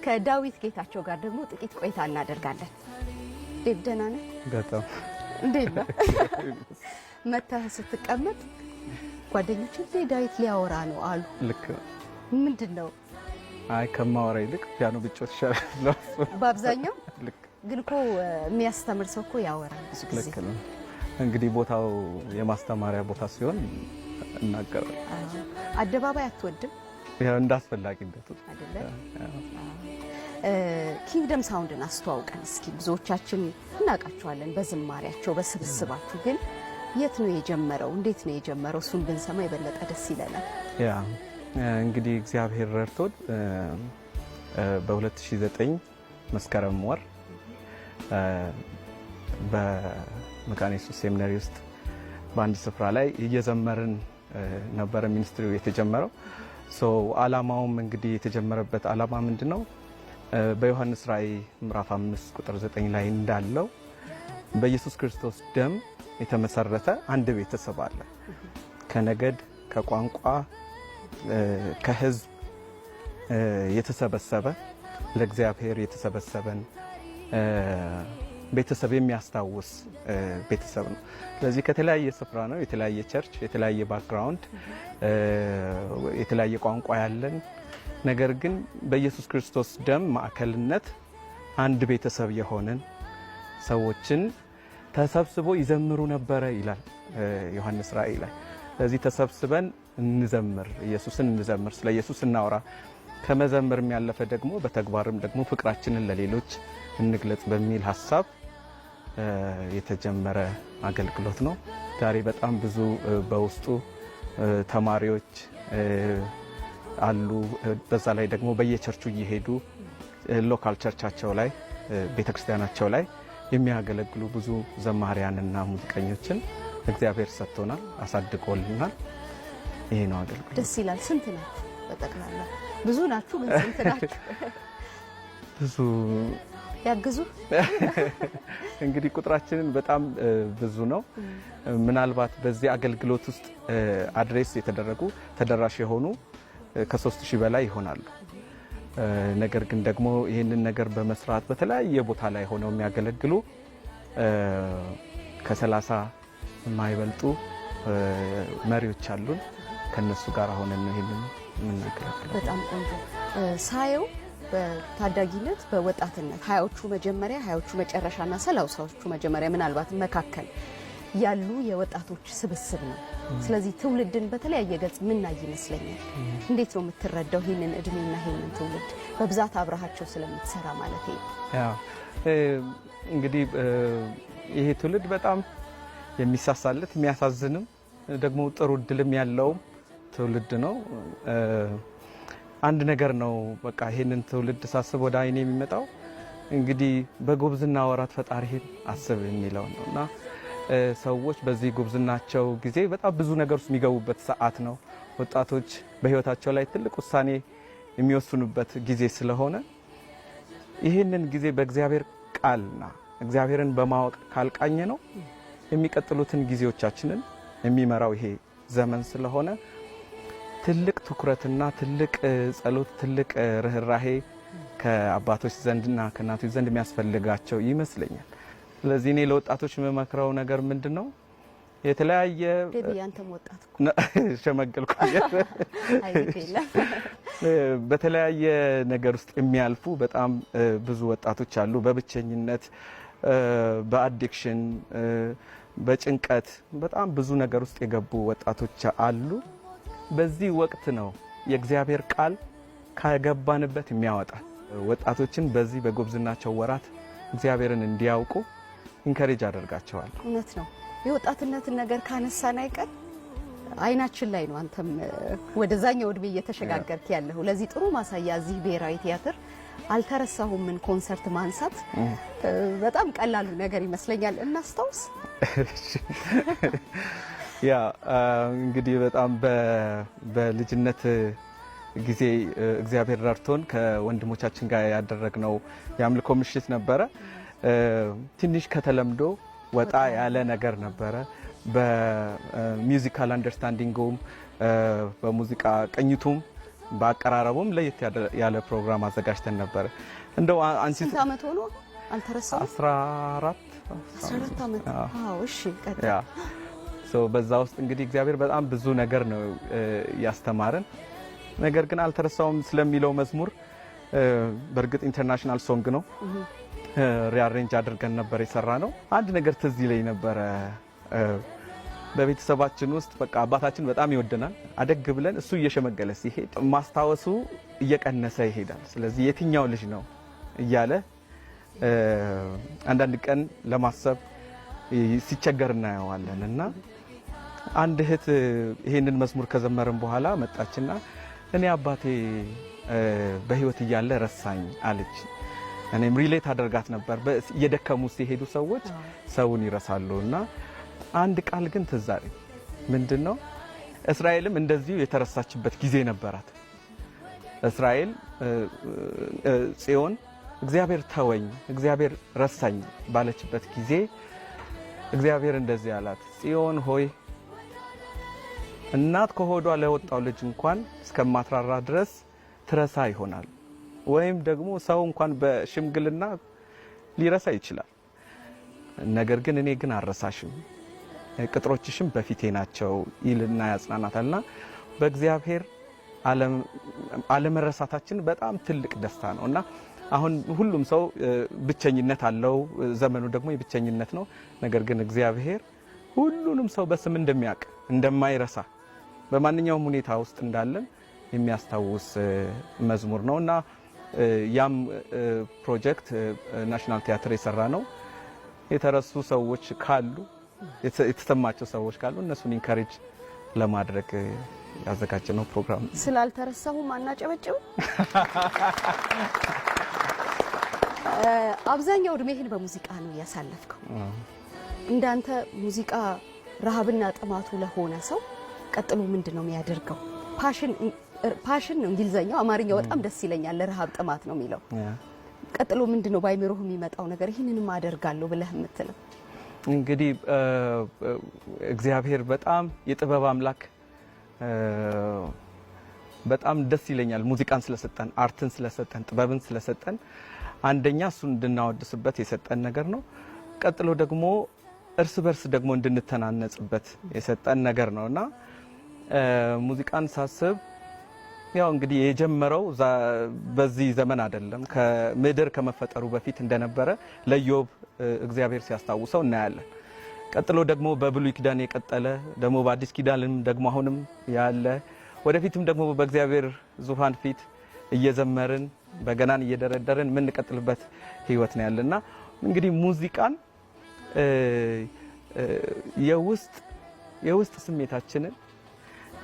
ከዳዊት ጌታቸው ጋር ደግሞ ጥቂት ቆይታ እናደርጋለን። ደህና ነህ? በጣም እንዴት ነው? መተህ ስትቀመጥ ጓደኞቼ ዳዊት ሊያወራ ነው አሉ። ልክ ምንድነው? አይ ከማወራ ይልቅ ፒያኖ ብቻ ይሻላል። በአብዛኛው ልክ ግን እኮ የሚያስተምር ሰው እኮ ያወራል ብዙ ጊዜ። ልክ ነው። እንግዲህ ቦታው የማስተማሪያ ቦታ ሲሆን እናገራለን። አደባባይ አትወድም? ያው እንዳስፈላጊነቱ አይደለ? ኪንግደም ሳውንድን አስተዋውቀን እስኪ። ብዙዎቻችን እናውቃቸዋለን በዝማሪያቸው በስብስባችሁ፣ ግን የት ነው የጀመረው? እንዴት ነው የጀመረው? እሱን ብንሰማ የበለጠ ደስ ይለናል። ያ እንግዲህ እግዚአብሔር ረድቶን በ2009 መስከረም ወር በመካነ ኢየሱስ ሴሚናሪ ውስጥ በአንድ ስፍራ ላይ እየዘመርን ነበረ ሚኒስትሪው የተጀመረው። አላማውም እንግዲህ የተጀመረበት አላማ ምንድነው? በዮሐንስ ራእይ ምዕራፍ 5 ቁጥር 9 ላይ እንዳለው በኢየሱስ ክርስቶስ ደም የተመሰረተ አንድ ቤተሰብ አለ። ከነገድ፣ ከቋንቋ፣ ከሕዝብ የተሰበሰበ ለእግዚአብሔር የተሰበሰበን ቤተሰብ የሚያስታውስ ቤተሰብ ነው። ስለዚህ ከተለያየ ስፍራ ነው፣ የተለያየ ቸርች፣ የተለያየ ባክግራውንድ፣ የተለያየ ቋንቋ ያለን፣ ነገር ግን በኢየሱስ ክርስቶስ ደም ማዕከልነት አንድ ቤተሰብ የሆንን ሰዎችን ተሰብስቦ ይዘምሩ ነበረ ይላል ዮሐንስ ራእይ ላይ። ስለዚህ ተሰብስበን እንዘምር፣ ኢየሱስን እንዘምር፣ ስለ ኢየሱስ እናውራ፣ ከመዘምርም ያለፈ ደግሞ በተግባርም ደግሞ ፍቅራችንን ለሌሎች እንግለጽ በሚል ሀሳብ የተጀመረ አገልግሎት ነው። ዛሬ በጣም ብዙ በውስጡ ተማሪዎች አሉ። በዛ ላይ ደግሞ በየቸርቹ እየሄዱ ሎካል ቸርቻቸው ላይ ቤተክርስቲያናቸው ላይ የሚያገለግሉ ብዙ ዘማሪያንና ሙዚቀኞችን እግዚአብሔር ሰጥቶናል፣ አሳድጎልናል። ይሄ ነው አገልግሎት። ደስ ይላል። ስንት ናችሁ በጠቅላላ? ብዙ ናችሁ ግን ስንት ናችሁ? ብዙ ያግዙ እንግዲህ ቁጥራችንን በጣም ብዙ ነው። ምናልባት በዚህ አገልግሎት ውስጥ አድሬስ የተደረጉ ተደራሽ የሆኑ ከ3000 በላይ ይሆናሉ። ነገር ግን ደግሞ ይህንን ነገር በመስራት በተለያየ ቦታ ላይ ሆነው የሚያገለግሉ ከ30 የማይበልጡ መሪዎች አሉን። ከነሱ ጋር ሆነን ነው ይሄንን የምናገለግለው። በጣም ቆንጆ ሳየው በታዳጊነት በወጣትነት ሀያዎቹ መጀመሪያ ሀያዎቹ መጨረሻና ሰላሳዎቹ መጀመሪያ ምናልባት መካከል ያሉ የወጣቶች ስብስብ ነው። ስለዚህ ትውልድን በተለያየ ገጽ ምናይ ይመስለኛል። እንዴት ነው የምትረዳው ይሄንን እድሜና ይሄንን ትውልድ በብዛት አብራሃቸው ስለምትሰራ ማለት ነው? ያው እንግዲህ ይሄ ትውልድ በጣም የሚሳሳለት የሚያሳዝንም ደግሞ ጥሩ እድልም ያለው ትውልድ ነው። አንድ ነገር ነው በቃ ይሄንን ትውልድ ሳስብ ወደ አይኔ የሚመጣው እንግዲህ በጉብዝና ወራት ፈጣሪህን አስብ የሚለው ነውና ሰዎች በዚህ ጉብዝናቸው ጊዜ በጣም ብዙ ነገር ውስጥ የሚገቡበት ሰዓት ነው። ወጣቶች በህይወታቸው ላይ ትልቅ ውሳኔ የሚወስኑበት ጊዜ ስለሆነ ይህንን ጊዜ በእግዚአብሔር ቃልና እግዚአብሔርን በማወቅ ካልቃኘ ነው የሚቀጥሉትን ጊዜዎቻችንን የሚመራው ይሄ ዘመን ስለሆነ ትልቅ ትኩረትና ትልቅ ጸሎት፣ ትልቅ ርህራሄ ከአባቶች ዘንድና ከእናቶች ዘንድ የሚያስፈልጋቸው ይመስለኛል። ስለዚህ እኔ ለወጣቶች የምመክረው ነገር ምንድነው? የተለያየ ያንተም ወጣት ሸመገልኩ በተለያየ ነገር ውስጥ የሚያልፉ በጣም ብዙ ወጣቶች አሉ። በብቸኝነት፣ በአዲክሽን፣ በጭንቀት በጣም ብዙ ነገር ውስጥ የገቡ ወጣቶች አሉ። በዚህ ወቅት ነው የእግዚአብሔር ቃል ካገባንበት የሚያወጣ። ወጣቶችን በዚህ በጉብዝናቸው ወራት እግዚአብሔርን እንዲያውቁ ኢንከሬጅ አደርጋቸዋል። እውነት ነው። የወጣትነትን ነገር ካነሳን አይቀር አይናችን ላይ ነው። አንተም ወደዛኛው እድሜ እየተሸጋገርክ ያለው ለዚህ ጥሩ ማሳያ እዚህ ብሔራዊ ቲያትር አልተረሳሁምን ኮንሰርት ማንሳት በጣም ቀላሉ ነገር ይመስለኛል። እናስታውስ። ያ እንግዲህ በጣም በልጅነት ጊዜ እግዚአብሔር ረድቶን ከወንድሞቻችን ጋር ያደረግነው የአምልኮ ምሽት ነበረ። ትንሽ ከተለምዶ ወጣ ያለ ነገር ነበረ። በሚውዚካል አንደርስታንዲንጉም በሙዚቃ ቅኝቱም በአቀራረቡም ለየት ያለ ፕሮግራም አዘጋጅተን ነበር። እንደው አንቺ ስንት ዓመት ሆኖ አልተረሳም? 14 ዓመት። አዎ እሺ ቀጥታ ያ በዛ ውስጥ እንግዲህ እግዚአብሔር በጣም ብዙ ነገር ነው ያስተማረን። ነገር ግን አልተረሳውም ስለሚለው መዝሙር በእርግጥ ኢንተርናሽናል ሶንግ ነው ሪአሬንጅ አድርገን ነበር የሰራ ነው። አንድ ነገር ትዝ ይለኝ ነበረ። በቤተሰባችን ውስጥ በቃ አባታችን በጣም ይወደናል። አደግ ብለን እሱ እየሸመገለ ሲሄድ ማስታወሱ እየቀነሰ ይሄዳል። ስለዚህ የትኛው ልጅ ነው እያለ አንዳንድ ቀን ለማሰብ ሲቸገር እናየዋለን። እና አንድ እህት ይሄንን መዝሙር ከዘመርን በኋላ መጣችና እኔ አባቴ በህይወት እያለ ረሳኝ አለች። እኔም ሪሌት አደርጋት ነበር። እየደከሙ ሲሄዱ ሰዎች ሰውን ይረሳሉና አንድ ቃል ግን ትዝ አለኝ። ምንድነው? እስራኤልም እንደዚሁ የተረሳችበት ጊዜ ነበራት። እስራኤል ጽዮን እግዚአብሔር ተወኝ፣ እግዚአብሔር ረሳኝ ባለችበት ጊዜ እግዚአብሔር እንደዚህ አላት፣ ጽዮን ሆይ እናት ከሆዷ ለወጣው ልጅ እንኳን እስከማትራራ ድረስ ትረሳ ይሆናል። ወይም ደግሞ ሰው እንኳን በሽምግልና ሊረሳ ይችላል። ነገር ግን እኔ ግን አልረሳሽም፣ ቅጥሮችሽም በፊቴ ናቸው ይልና ያጽናናታልና በእግዚአብሔር አለመረሳታችን በጣም ትልቅ ደስታ ነውና አሁን ሁሉም ሰው ብቸኝነት አለው። ዘመኑ ደግሞ የብቸኝነት ነው። ነገር ግን እግዚአብሔር ሁሉንም ሰው በስም እንደሚያውቅ እንደማይረሳ በማንኛውም ሁኔታ ውስጥ እንዳለን የሚያስታውስ መዝሙር ነውና ያም ፕሮጀክት ናሽናል ቲያትር የሰራ ነው። የተረሱ ሰዎች ካሉ የተሰማቸው ሰዎች ካሉ እነሱን ኢንካሬጅ ለማድረግ ያዘጋጀነው ፕሮግራም። ስላልተረሳሁ ማናጨበጭው አብዛኛው እድሜህን በሙዚቃ ነው ያሳለፍከው። እንዳንተ ሙዚቃ ረሃብና ጥማቱ ለሆነ ሰው ቀጥሎ ምንድነው የሚያደርገው? ፓሽን ነው እንግሊዘኛው፣ አማርኛው በጣም ደስ ይለኛል። ለረሃብ ጥማት ነው የሚለው። ቀጥሎ ምንድነው ባይምሮህ የሚመጣው ነገር? ይሄንንም አደርጋለሁ ብለህ የምትለው? እንግዲህ እግዚአብሔር በጣም የጥበብ አምላክ፣ በጣም ደስ ይለኛል ሙዚቃን ስለሰጠን፣ አርትን ስለሰጠን፣ ጥበብን ስለሰጠን አንደኛ እሱን እንድናወድስበት የሰጠን ነገር ነው። ቀጥሎ ደግሞ እርስ በርስ ደግሞ እንድንተናነጽበት የሰጠን ነገር ነውና ሙዚቃን ሳስብ ያው እንግዲህ የጀመረው በዚህ ዘመን አይደለም። ከምድር ከመፈጠሩ በፊት እንደነበረ ለኢዮብ እግዚአብሔር ሲያስታውሰው እናያለን። ቀጥሎ ደግሞ በብሉይ ኪዳን የቀጠለ ደግሞ በአዲስ ኪዳንም ደግሞ አሁንም ያለ ወደፊትም ደግሞ በእግዚአብሔር ዙፋን ፊት እየዘመርን በገናን እየደረደርን የምንቀጥልበት ህይወት ነው ያለና እንግዲህ ሙዚቃን የውስጥ ስሜታችንን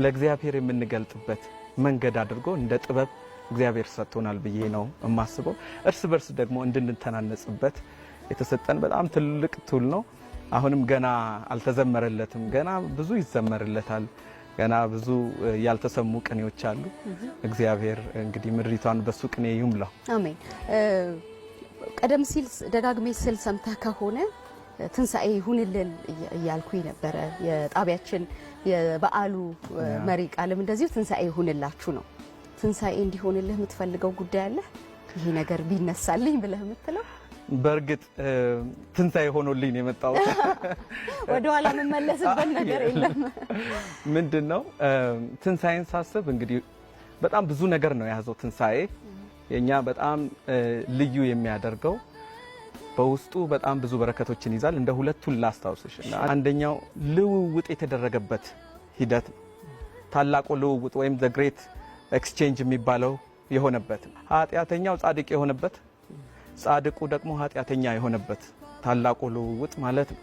ለእግዚአብሔር የምንገልጥበት መንገድ አድርጎ እንደ ጥበብ እግዚአብሔር ሰጥቶናል ብዬ ነው የማስበው። እርስ በርስ ደግሞ እንድንተናነጽበት የተሰጠን በጣም ትልቅ ቱል ነው። አሁንም ገና አልተዘመረለትም። ገና ብዙ ይዘመርለታል። ገና ብዙ ያልተሰሙ ቅኔዎች አሉ። እግዚአብሔር እንግዲህ ምድሪቷን በሱ ቅኔ ይሙላው። አሜን። ቀደም ሲል ደጋግሜ ስል ሰምተህ ከሆነ ትንሳኤ ይሁንልን እያልኩኝ ነበረ። የጣቢያችን የበዓሉ መሪ ቃልም እንደዚሁ ትንሳኤ ይሁንላችሁ ነው። ትንሳኤ እንዲሆንልህ የምትፈልገው ጉዳይ አለ? ይሄ ነገር ቢነሳልኝ ብለህ የምትለው? በእርግጥ ትንሳኤ ሆኖልኝ ነው የመጣው። ወደ ኋላ መመለስበት ነገር የለም። ምንድነው ትንሳኤን ሳስብ እንግዲህ በጣም ብዙ ነገር ነው የያዘው። ትንሳኤ የኛ በጣም ልዩ የሚያደርገው በውስጡ በጣም ብዙ በረከቶችን ይዛል። እንደ ሁለቱን ላስታውስሽ። አንደኛው ልውውጥ የተደረገበት ሂደት፣ ታላቁ ልውውጥ ወይም ዘ ግሬት ኤክስቼንጅ የሚባለው የሆነበት፣ ኃጢአተኛው ጻድቅ የሆነበት፣ ጻድቁ ደግሞ ኃጢአተኛ የሆነበት ታላቁ ልውውጥ ማለት ነው።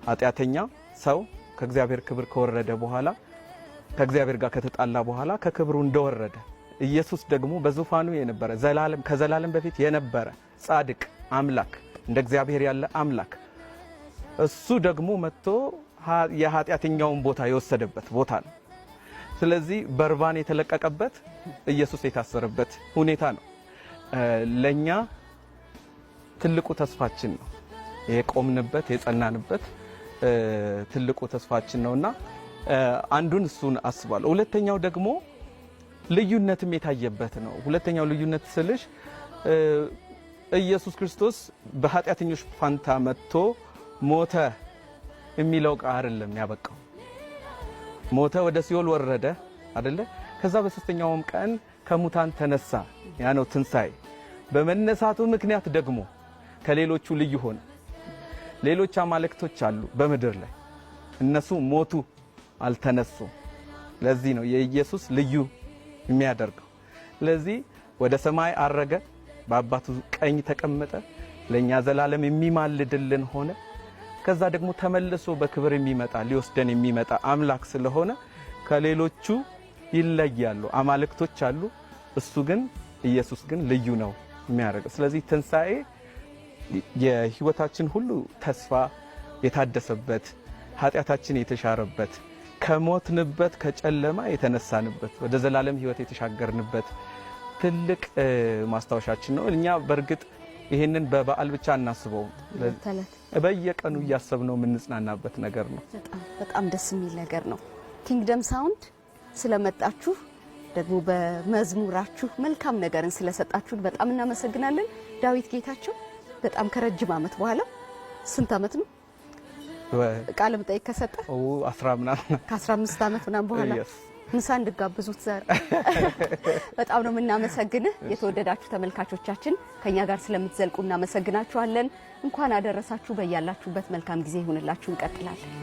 ኃጢአተኛ ሰው ከእግዚአብሔር ክብር ከወረደ በኋላ ከእግዚአብሔር ጋር ከተጣላ በኋላ ከክብሩ እንደወረደ ኢየሱስ ደግሞ በዙፋኑ የነበረ ከዘላለም በፊት የነበረ ጻድቅ አምላክ እንደ እግዚአብሔር ያለ አምላክ እሱ ደግሞ መጥቶ የኃጢአተኛውን ቦታ የወሰደበት ቦታ ነው። ስለዚህ በርባን የተለቀቀበት ኢየሱስ የታሰረበት ሁኔታ ነው። ለኛ ትልቁ ተስፋችን ነው። የቆምንበት የጸናንበት ትልቁ ተስፋችን ነውና አንዱን እሱን አስባለሁ። ሁለተኛው ደግሞ ልዩነትም የታየበት ነው። ሁለተኛው ልዩነት ስልሽ ኢየሱስ ክርስቶስ በኃጢአተኞች ፋንታ መጥቶ ሞተ የሚለው ቃል አይደለም ያበቃው። ሞተ፣ ወደ ሲኦል ወረደ አይደለ? ከዛ በሶስተኛውም ቀን ከሙታን ተነሳ። ያ ነው ትንሣኤ። በመነሳቱ ምክንያት ደግሞ ከሌሎቹ ልዩ ሆነ። ሌሎች አማልክቶች አሉ በምድር ላይ፣ እነሱ ሞቱ፣ አልተነሱም። ለዚህ ነው የኢየሱስ ልዩ የሚያደርገው። ለዚህ ወደ ሰማይ አረገ፣ በአባቱ ቀኝ ተቀመጠ፣ ለኛ ዘላለም የሚማልድልን ሆነ። ከዛ ደግሞ ተመልሶ በክብር የሚመጣ ሊወስደን የሚመጣ አምላክ ስለሆነ ከሌሎቹ ይለያሉ። አማልክቶች አሉ፣ እሱ ግን ኢየሱስ ግን ልዩ ነው የሚያደርገው። ስለዚህ ትንሣኤ የህይወታችን ሁሉ ተስፋ የታደሰበት፣ ኃጢአታችን የተሻረበት፣ ከሞትንበት ከጨለማ የተነሳንበት፣ ወደ ዘላለም ህይወት የተሻገርንበት ትልቅ ማስታወሻችን ነው። እኛ በእርግጥ ይሄንን በበዓል ብቻ እናስበው፣ በየቀኑ እያሰብነው የምንጽናናበት ነገር ነው። በጣም ደስ የሚል ነገር ነው። ኪንግደም ሳውንድ ስለመጣችሁ ደግሞ በመዝሙራችሁ መልካም ነገርን ስለሰጣችሁ በጣም እናመሰግናለን። ዳዊት ጌታቸው በጣም ከረጅም ዓመት በኋላ ስንት ዓመት ነው ቃለ መጠይቅ ከሰጠ? 10 ምናምን ከ15 ዓመት ምናምን በኋላ ምሳ እንድጋብዙት ዛሬ በጣም ነው የምናመሰግንህ። የተወደዳችሁ ተመልካቾቻችን ከኛ ጋር ስለምትዘልቁ እናመሰግናችኋለን። እንኳን አደረሳችሁ። በያላችሁበት መልካም ጊዜ ይሁንላችሁ። እንቀጥላለን።